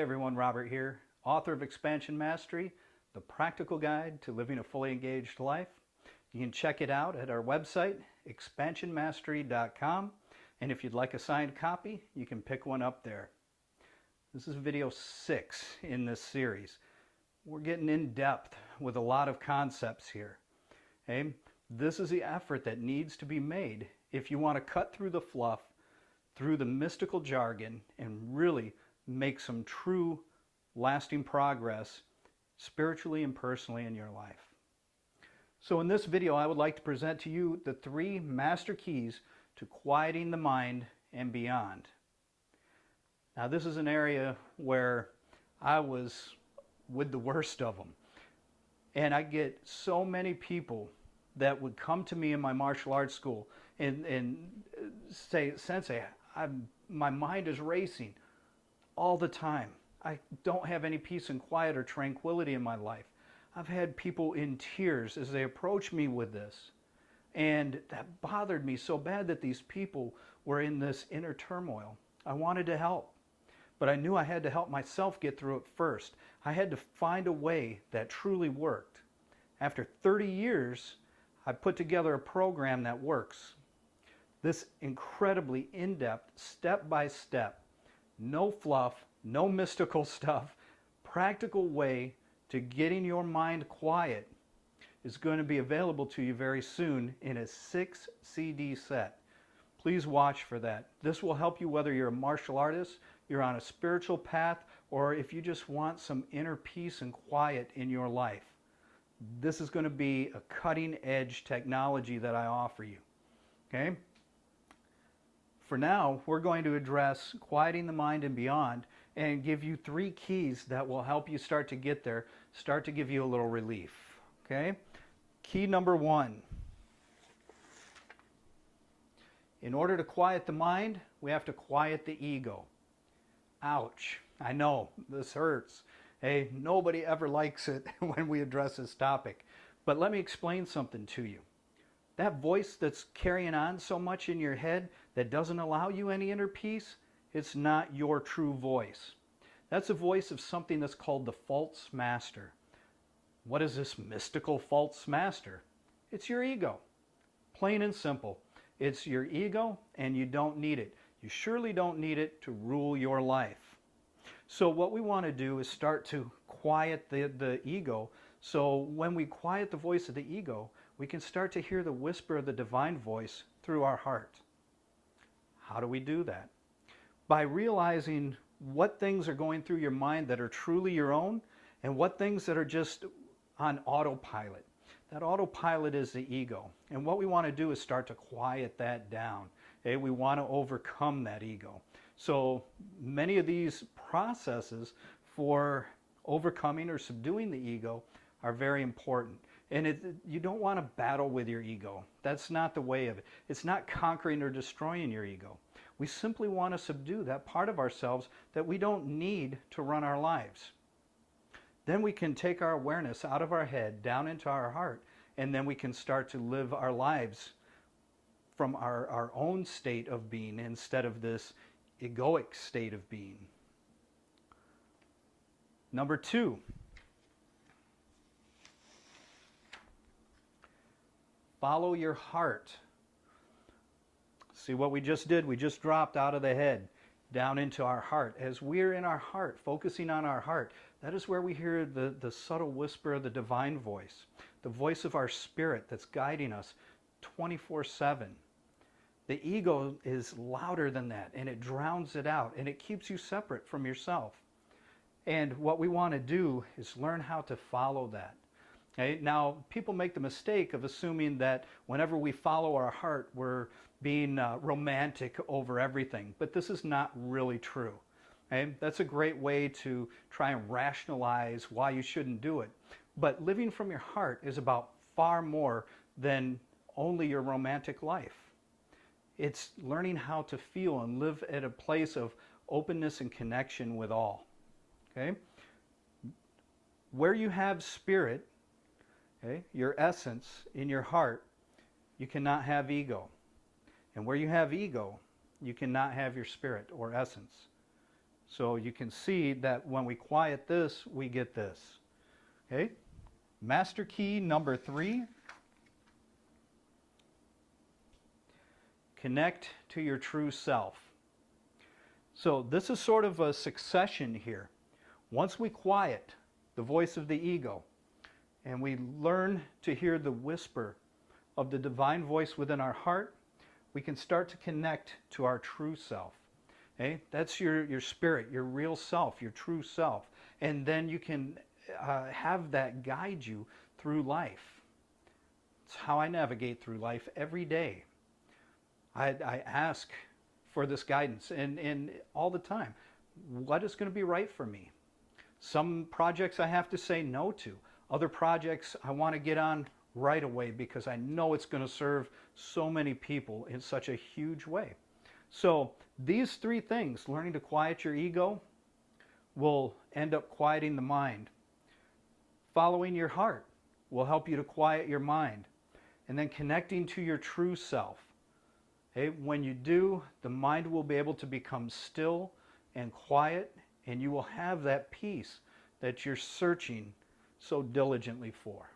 everyone, Robert here, author of Expansion Mastery, the practical guide to living a fully engaged life. You can check it out at our website, expansionmastery.com, and if you'd like a signed copy, you can pick one up there. This is video 6 in this series. We're getting in depth with a lot of concepts here. Okay? This is the effort that needs to be made if you want to cut through the fluff, through the mystical jargon, and really make some true lasting progress spiritually and personally in your life. So in this video, I would like to present to you the 3 master keys to quieting the mind and beyond. Now this is an area where I was with the worst of them. And I get so many people that would come to me in my martial arts school and say, Sensei, my mind is racing all the time. I don't have any peace and quiet or tranquility in my life. I've had people in tears as they approach me with this. And that bothered me so bad that these people were in this inner turmoil. I wanted to help, but I knew I had to help myself get through it first. I had to find a way that truly worked. After 30 years, I put together a program that works. This incredibly in-depth, step-by-step, no fluff, no mystical stuff, practical way to getting your mind quiet is going to be available to you very soon in a 6 CD set. Please watch for that. This will help you whether you're a martial artist, you're on a spiritual path, or if you just want some inner peace and quiet in your life. This is going to be a cutting-edge technology that I offer you. Okay? For now, we're going to address quieting the mind and beyond and give you 3 keys that will help you start to get there, start to give you a little relief. Okay? Key number 1. In order to quiet the mind, we have to quiet the ego. Ouch. I know, this hurts. Hey, nobody ever likes it when we address this topic. But let me explain something to you. That voice that's carrying on so much in your head that doesn't allow you any inner peace, it's not your true voice. That's a voice of something that's called the false master. What is this mystical false master? It's your ego. Plain and simple. It's your ego, and you don't need it. You surely don't need it to rule your life. So what we want to do is start to quiet the ego. So when we quiet the voice of the ego, we can start to hear the whisper of the divine voice through our heart. How do we do that? By realizing what things are going through your mind that are truly your own and what things that are just on autopilot. That autopilot is the ego. And what we want to do is start to quiet that down. Okay? We want to overcome that ego. So many of these processes for overcoming or subduing the ego are very important. And you don't want to battle with your ego. That's not the way of it. It's not conquering or destroying your ego. We simply want to subdue that part of ourselves that we don't need to run our lives. Then we can take our awareness out of our head, down into our heart, and then we can start to live our lives from our own state of being instead of this egoic state of being. Number 2. Follow your heart. See what we just did? We just dropped out of the head down into our heart. As we're in our heart, focusing on our heart, that is where we hear the subtle whisper of the divine voice, the voice of our spirit that's guiding us 24/7. The ego is louder than that, and it drowns it out, and it keeps you separate from yourself. And what we want to do is learn how to follow that. Okay? Now, people make the mistake of assuming that whenever we follow our heart, we're being romantic over everything. But this is not really true. Okay? That's a great way to try and rationalize why you shouldn't do it. But living from your heart is about far more than only your romantic life. It's learning how to feel and live at a place of openness and connection with all. Okay? Where you have spirit, okay, your essence in your heart, you cannot have ego. And where you have ego, you cannot have your spirit or essence. So you can see that when we quiet this, we get this. Okay? Master key number 3. Connect to your true self. So this is sort of a succession here. Once we quiet the voice of the ego and we learn to hear the whisper of the divine voice within our heart, we can start to connect to our true self. Okay? That's your spirit, your real self, your true self. And then you can have that guide you through life. It's how I navigate through life every day. I ask for this guidance and all the time. What is going to be right for me? Some projects I have to say no to. Other projects I want to get on right away because I know it's going to serve so many people in such a huge way. So these 3 things, learning to quiet your ego, will end up quieting the mind. Following your heart will help you to quiet your mind. And then connecting to your true self. Okay? When you do, the mind will be able to become still and quiet, and you will have that peace that you're searching so diligently for.